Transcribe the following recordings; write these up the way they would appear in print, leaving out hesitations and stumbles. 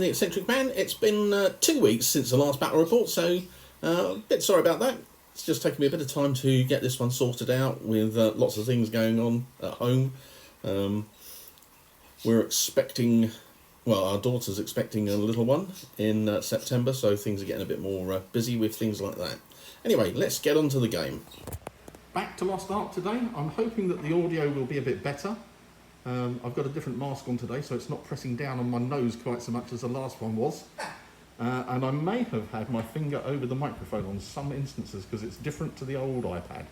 the Eccentric Man. It's been 2 weeks since the last battle report, so a bit sorry about that. It's just taken me a bit of time to get this one sorted out with lots of things going on at home. We're expecting, well, our daughter's expecting a little one in September, so things are getting a bit more busy with things like that. Anyway, let's get on to the game. Back to Lost Ark today. I'm hoping that the audio will be a bit better. I've got a different mask on today, so it's not pressing down on my nose quite so much as the last one was. And I may have had my finger over the microphone on some instances because it's different to the old iPad.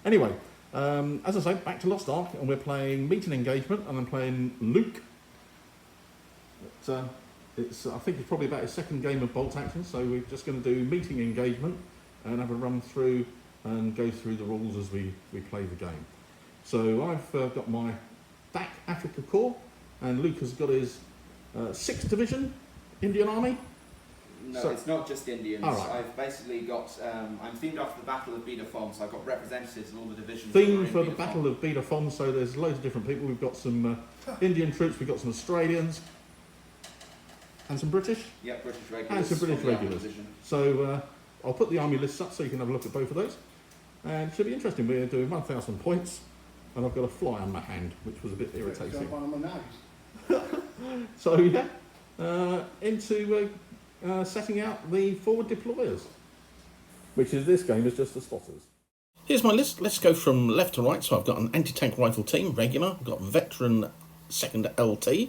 Anyway, as I say, back to Lost Ark, and we're playing Meeting Engagement, and I'm playing Luke. I think it's probably about his second game of bolt action, so we're just going to do Meeting Engagement and have a run through and go through the rules as we play the game. So I've got my DAK Africa Corps, and Luke has got his 6th Division Indian Army. No, so, it's not just Indians. right. I've basically got, I'm themed after the Battle of Beta Fom, so I've got representatives in all the divisions. Themed for the Battle of Beta Fom, so there's loads of different people. We've got some Indian troops, we've got some Australians, and some British. Yep, British regulars. And some British regulars. So I'll put the army lists up so you can have a look at both of those. And it should be interesting. We're doing 1,000 points, and I've got a fly on my hand, which was a bit irritating. So yeah, into setting out the forward deployers, which is this game is just the spotters. Here's my list. Let's go from left to right. So I've got an anti-tank rifle team, regular. I've got veteran 2nd LT,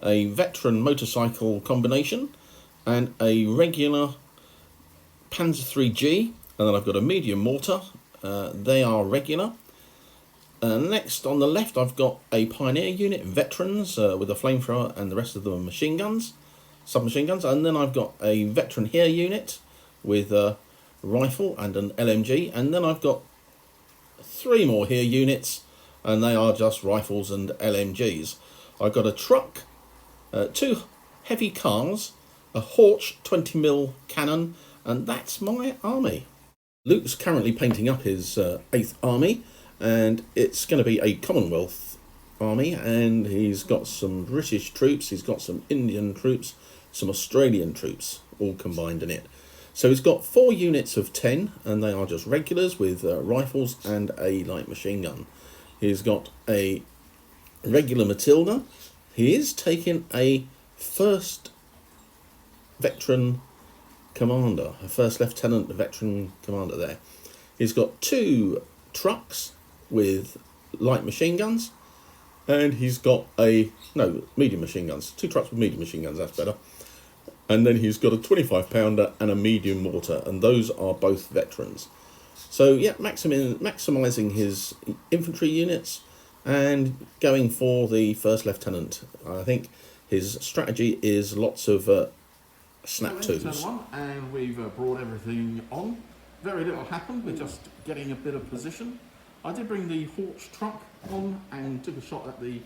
a veteran motorcycle combination, and a regular Panzer 3G, and then I've got a medium mortar. They are regular. Next on the left I've got a pioneer unit, veterans, with a flamethrower, and the rest of them are machine guns, submachine guns. And then I've got a veteran here unit with a rifle and an LMG, and then I've got 3 more here units, and they are just rifles and LMGs. I've got a truck, 2 heavy cars, a Horch 20mm cannon, and that's my army. Luke's currently painting up his 8th army, and it's going to be a Commonwealth Army, and he's got some British troops, he's got some Indian troops, some Australian troops, all combined in it. So he's got 4 units of 10, and they are just regulars with rifles and a light machine gun. He's got a regular Matilda. He is taking a 1st veteran commander, a 1st lieutenant veteran commander there. He's got 2 trucks with light machine guns, and he's got medium machine guns. 2 trucks with medium machine guns, that's better. And then he's got a 25-pounder and a medium mortar, and those are both veterans. So yeah, maximising his infantry units and going for the 1st lieutenant. I think his strategy is lots of snap twos. And we've brought everything on. Very little happened, we're just getting a bit of position. I did bring the Horch truck on and took a shot at the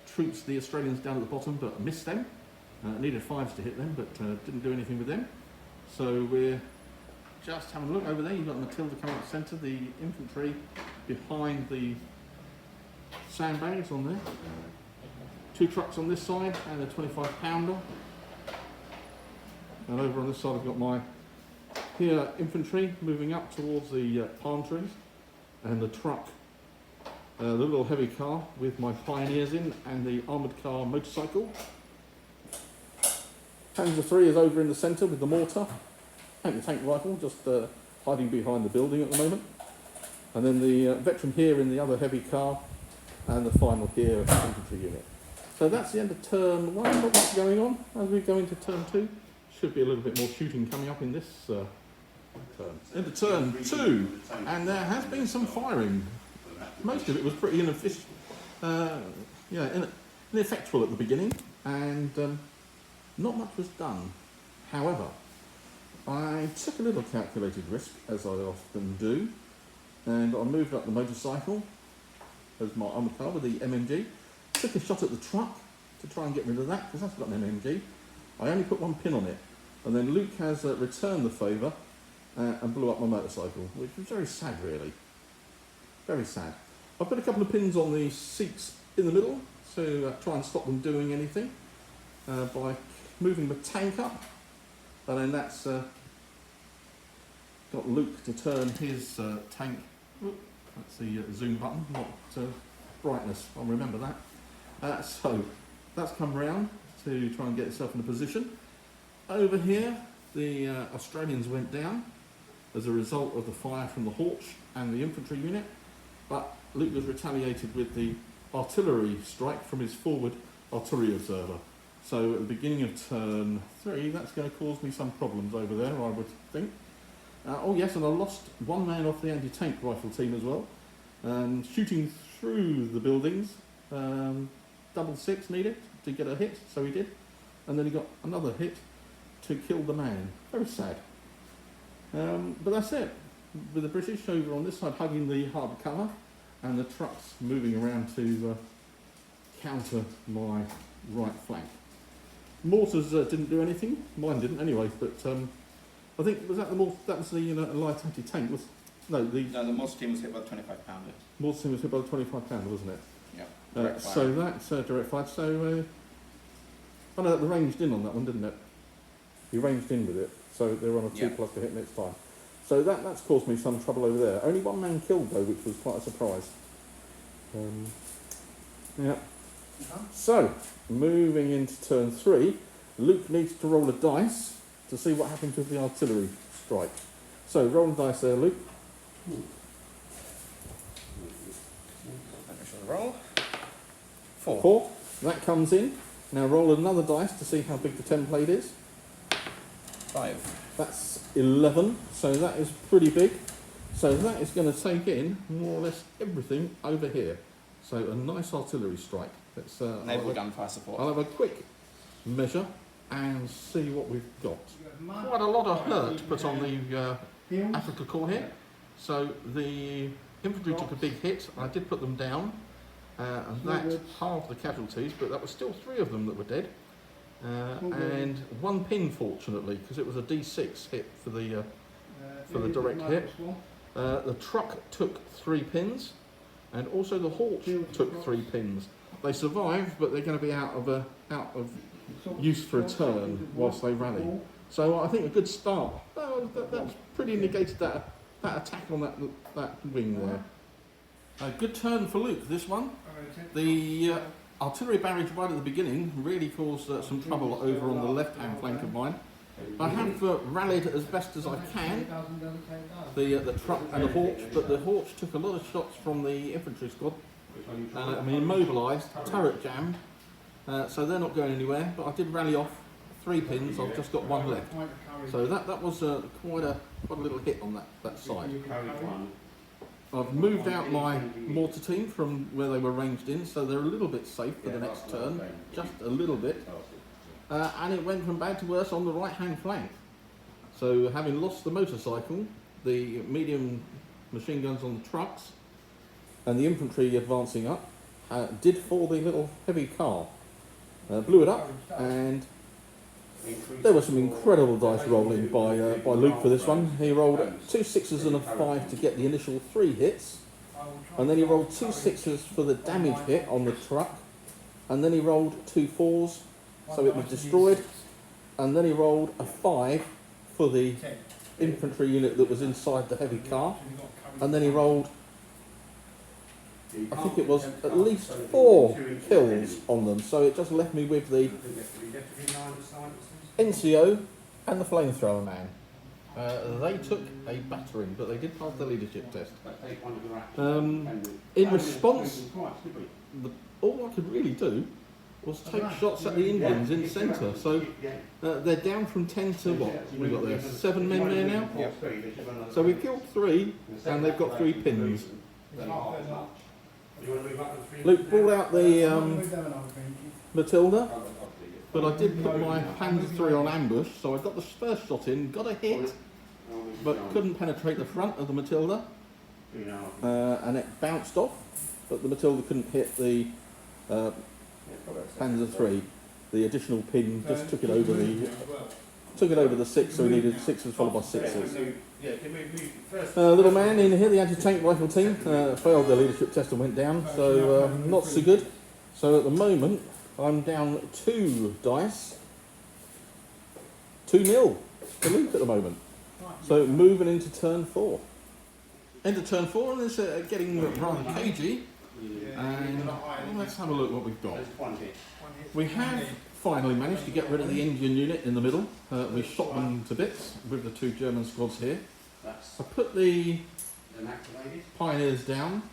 troops, the Australians down at the bottom, but missed them. Needed 5s to hit them, but didn't do anything with them. So we're just having a look over there. You've got Matilda coming up centre, the infantry behind the sandbags on there. 2 trucks on this side and a 25-pounder. And over on this side I've got my infantry moving up towards the palm trees, and the truck, the little heavy car with my pioneers in, and the armoured car motorcycle. Panzer 3 is over in the centre with the mortar, tank rifle just hiding behind the building at the moment. And then the veteran here in the other heavy car, and the final here infantry unit. So that's the end of turn 1. Not much going on. As we go into turn 2, should be a little bit more shooting coming up in this turn. Into turn 2, and there has been some firing. Most of it was pretty ineffectual at the beginning, and not much was done. However, I took a little calculated risk, as I often do, and I moved up the motorcycle as my armoured car with the MMG. Took a shot at the truck to try and get rid of that, because that's got an MMG. I only put 1 pin on it, and then Luke has returned the favour and blew up my motorcycle, which was very sad, really. Very sad. I put a couple of pins on the seats in the middle to try and stop them doing anything by moving the tank up, and then that's got Luke to turn his tank. That's the zoom button, not brightness. I'll remember that. So that's come round to try and get itself in a position. Over here, the Australians went down as a result of the fire from the Hawk and the infantry unit, but Luke was retaliated with the artillery strike from his forward artillery observer. So at the beginning of turn 3, that's going to cause me some problems over there, I would think. Oh yes, and I lost one man off the anti-tank rifle team as well. Shooting through the buildings, double six needed to get a hit, so he did. And then he got another hit to kill the man. Very sad. But that's it. With the British over on this side hugging the harbour cover, and the trucks moving around to counter my right flank. Mortars didn't do anything. Mine didn't anyway. But I think was that the light anti-tank was. No, the mortar team was hit by the 25-pounder. Mortar team was hit by the 25-pounder, wasn't it? Yeah. So that's direct fire. So I know that ranged in on that one, didn't it? He ranged in with it, so they were on a 2+ to hit next time. So that's caused me some trouble over there. Only one man killed though, which was quite a surprise. Yeah. So moving into turn 3, Luke needs to roll a dice to see what happens with the artillery strike. So roll a dice there, Luke. Roll. 4. 4. That comes in. Now roll another dice to see how big the template is. 5. That's 11, so that is pretty big. So that is going to take in more or less everything over here. So a nice artillery strike. Let's naval gunfire support. I'll have a quick measure and see what we've got. Quite a lot of hurt put on the Africa Corps here. So the infantry took a big hit. I did put them down, and that halved the casualties, but that was still 3 of them that were dead. And 1 pin, fortunately, because it was a D6 hit for the direct hit. The truck took 3 pins, and also the Hawk took 3 pins. They survived, but they're going to be out of use for a turn whilst they rally. So I think a good start. That's pretty negated that attack on that wing there. A good turn for Luke, this one. The artillery barrage right at the beginning really caused some trouble over on the left-hand flank of mine. I have rallied as best as I can the truck and the Hawks, but the Hawks took a lot of shots from the infantry squad. Immobilised, turret jammed, so they're not going anywhere, but I did rally off 3 pins. I've just got 1 left. So that was quite a little hit on that side. I've moved out my mortar team from where they were ranged in, so they're a little bit safe for the next turn, just a little bit. And it went from bad to worse on the right-hand flank. So having lost the motorcycle, the medium machine guns on the trucks, and the infantry advancing up, did for the little heavy car. Blew it up, and there was some incredible dice rolling by Luke for this one. He rolled 2 6s and a 5 to get the initial 3 hits, and then he rolled 2 6s for the damage hit on the truck, and then he rolled 2 4s, so it was destroyed, and then he rolled a 5 for the infantry unit that was inside the heavy car, and then he rolled, I think it was at least 4 kills on them, so it just left me with the NCO and the flamethrower man. They took a battering, but they did pass the leadership test. In response, all I could really do was take shots at the Indians in centre. So they're down from 10 to what? We've got there 7 men there now. So we killed 3, and they've got 3 pins. Luke brought out the Matilda, but I did put my Panzer 3 on ambush, so I got the first shot in, got a hit, but couldn't penetrate the front of the Matilda, and it bounced off, but the Matilda couldn't hit the Panzer 3. The additional pin just took it over the 6, so we needed 6s followed by 6s. Little man in here, the anti-tank rifle team, failed their leadership test and went down, so not so good. So at the moment, I'm down 2 dice 2-0 to Luke at the moment. So moving into turn 4. Into turn 4, and it's getting rather cagey. And let's have a look what we've got. We have finally managed to get rid of the Indian unit in the middle. We shot them to bits with the 2 German squads here. I put the pioneers down,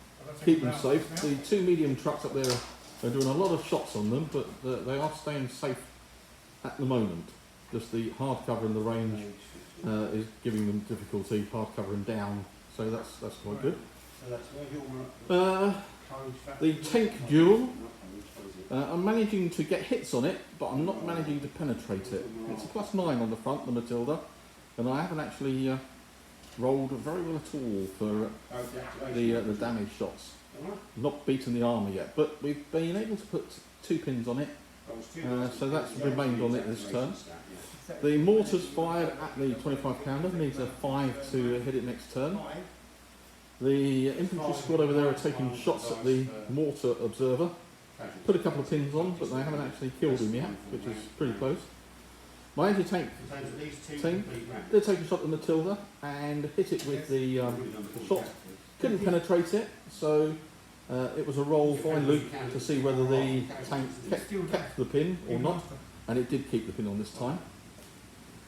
keep them safe. The 2 medium trucks up there are doing a lot of shots on them, but they are staying safe at the moment. Just the hard cover in the range is giving them difficulty, hard covering down, so that's quite good. The tank duel, I'm managing to get hits on it, but I'm not managing to penetrate it. It's a +9 on the front, the Matilda, and I haven't actually rolled very well at all for the damage shots. Not beaten the armour yet, but we've been able to put 2 pins on it, so that's remained on it this turn. The mortars fired at the 25 pounder, needs a 5 to hit it next turn. The infantry squad over there are taking shots at the mortar observer. Put a couple of pins on, but they haven't actually killed him yet, which is pretty close. My anti-tank team did take a shot at the Matilda and hit it with the shot. Couldn't penetrate it, so it was a roll by Luke to see whether the tank kept the pin or not, and it did keep the pin on this time.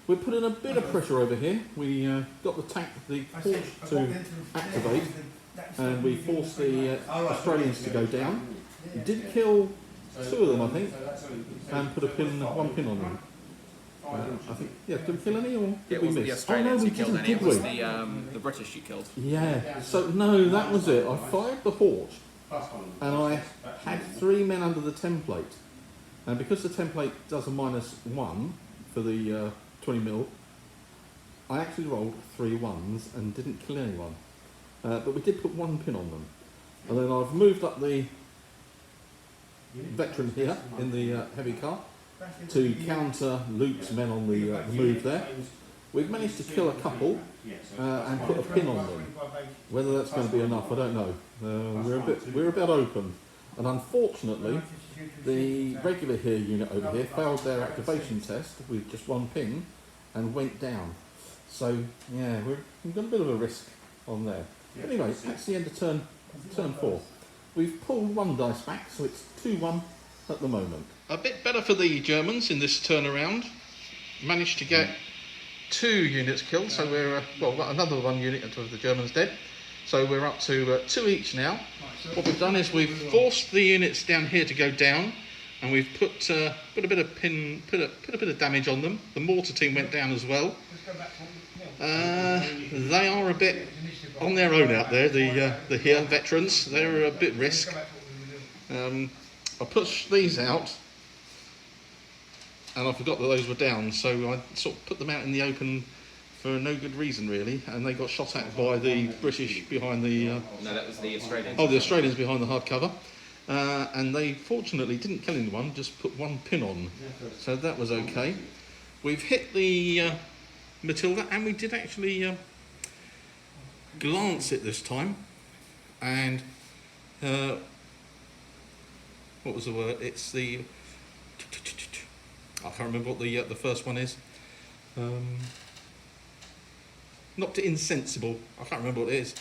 We put in a bit of pressure over here. We got the tank, the torch to activate, and we forced the Australians to go down. Did kill 2 of them, I think, and put one pin on them. I think, yeah, did we kill any, or did we miss? The Australians we you killed didn't, any, it did was we? the British you killed. Yeah, so no, that was it. I fired the Hawk, and I had 3 men under the template. And because the template does a -1 for the 20mm, I actually rolled 3 1s and didn't kill anyone. But we did put 1 pin on them. And then I've moved up the veteran here in the heavy car to counter Luke's men on the move there. We've managed to kill a couple and put a pin on them. Whether that's going to be enough, I don't know. We're a bit open, and unfortunately, the regular here unit over here failed their activation test with just 1 pin and went down. So yeah, we've got a bit of a risk on there. But anyway, that's the end of turn 4. We've pulled 1 dice back, so it's 2-1 at the moment. A bit better for the Germans in this turnaround. Managed to get 2 units killed, so we're we've got another 1 unit of the Germans dead. So we're up to 2 each now. What we've done is we've forced the units down here to go down, and we've put a bit of damage on them. The mortar team went down as well. They are a bit on their own out there. The here veterans, they're a bit risk. I pushed these out, and I forgot that those were down, so I sort of put them out in the open for no good reason really, and they got shot at by the British behind the... No, that was the Australians. Oh, the Australians behind the hardcover. And they fortunately didn't kill anyone, just put 1 pin on, so that was okay. We've hit the Matilda, and we did actually glance it this time, and what was the word? It's the... I can't remember what the first one is. Not insensible. I can't remember what it is.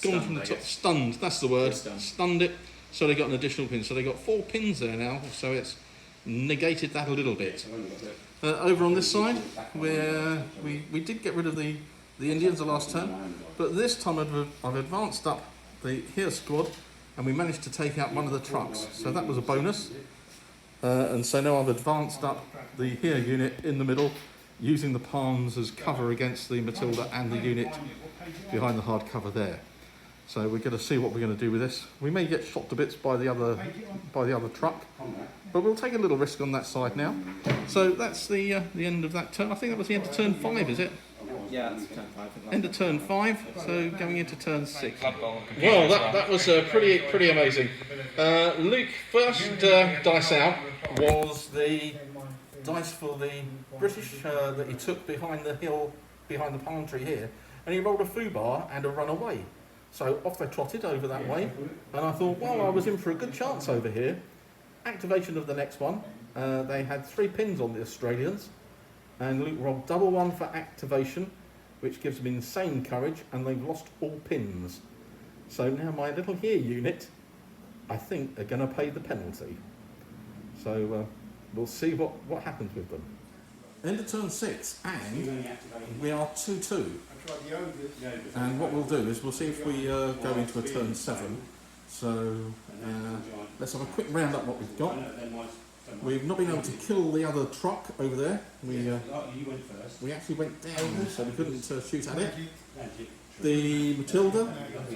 Gone from the top. Stunned. That's the word. Stunned it. So they got an additional pin. So they got 4 pins there now. So it's negated that a little bit. Over on this side, where we did get rid of the Indians the last turn, but this time I've advanced up the here squad, and we managed to take out 1 of the trucks. So that was a bonus. And so now I've advanced up the here unit in the middle, using the palms as cover against the Matilda and the unit behind the hard cover there. So we're going to see what we're going to do with this. We may get shot to bits by the other truck, but we'll take a little risk on that side now. So that's the end of that turn. I think that was the end of turn 5, is it? Yeah, that's turn 5. End of turn 5, so going into turn 6. Well, that was pretty amazing. Luke, first dice out was the dice for the British that he took behind the hill, behind the palm tree here, and he rolled a foobar and a runaway. So off they trotted over that way, and I thought, well, I was in for a good chance over here. Activation of the next one. They had 3 pins on the Australians, and Luke rolled double 1 for activation, which gives them insane courage, and they've lost all pins. So now my little here unit, I think, are going to pay the penalty. So we'll see what happens with them. End of turn 6, and we are 2-2. And what we'll do is we'll see if we go into a turn 7. So let's have a quick round up what we've got. We've not been able to kill the other truck over there. We actually went down, so we couldn't shoot at it. The Matilda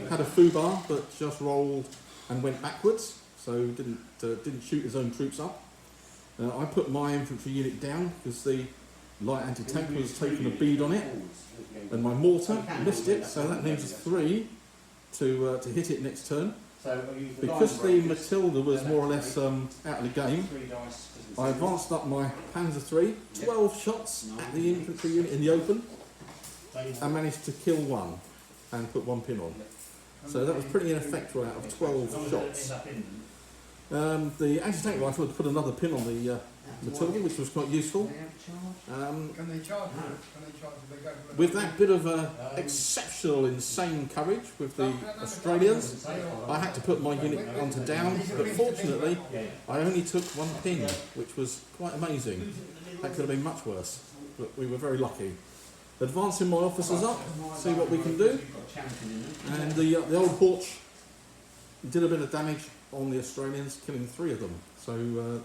had a foobar, but just rolled and went backwards, so didn't shoot his own troops up. I put my infantry unit down because the light anti-tank was taking a bead on it, and my mortar missed it, so that leaves us 3 to hit it next turn. Because the Matilda was more or less out of the game, I advanced up my Panzer III, 12 shots at the infantry unit in the open, and managed to kill 1 and put 1 pin on. So that was pretty ineffectual out of 12 shots. The anti-tank rifle had put another pin on the Matilda, which was quite useful. With that bit of exceptional, insane courage with the Australians, I had to put my unit onto down, but fortunately I only took 1 pin, which was quite amazing. That could have been much worse, but we were very lucky. Advancing my officers up, see what we can do, and the old Porch did a bit of damage on the Australians, killing 3 of them, so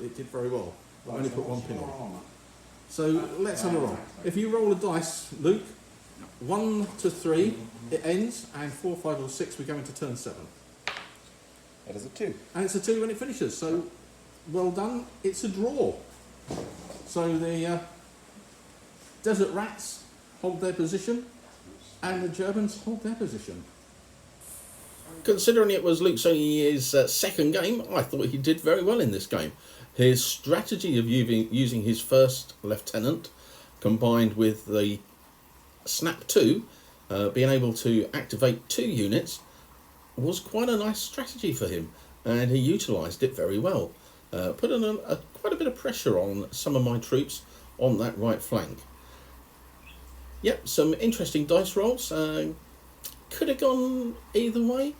it did very well. I only put 1 pin on. So let's have a roll. If you roll a dice, Luke, 1 to 3, it ends, and 4, 5 or 6, we go into turn 7. That is a 2. And it's a 2 when it finishes, so well done, it's a draw. So the Desert Rats hold their position, and the Germans hold their position. Considering it was Luke's only his second game, I thought he did very well in this game. His strategy of using his first lieutenant, combined with the Snap 2, being able to activate 2 units, was quite a nice strategy for him, and he utilised it very well. Put quite a bit of pressure on some of my troops on that right flank. Yep, some interesting dice rolls. Could have gone either way.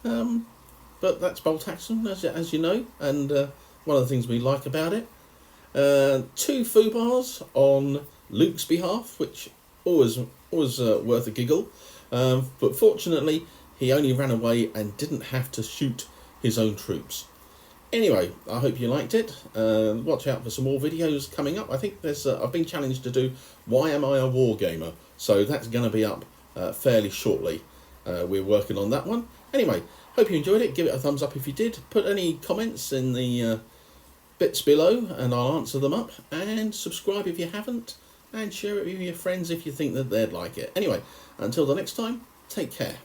But that's bolt action, as you know, and one of the things we like about it. 2 foobars on Luke's behalf, which always worth a giggle. But fortunately, he only ran away and didn't have to shoot his own troops. Anyway, I hope you liked it. Watch out for some more videos coming up. I think I've been challenged to do Why Am I a Wargamer? So that's going to be up fairly shortly. We're working on that one. Anyway, hope you enjoyed it. Give it a thumbs up if you did. Put any comments in the bits below and I'll answer them up. And subscribe if you haven't. And share it with your friends if you think that they'd like it. Anyway, until the next time, take care.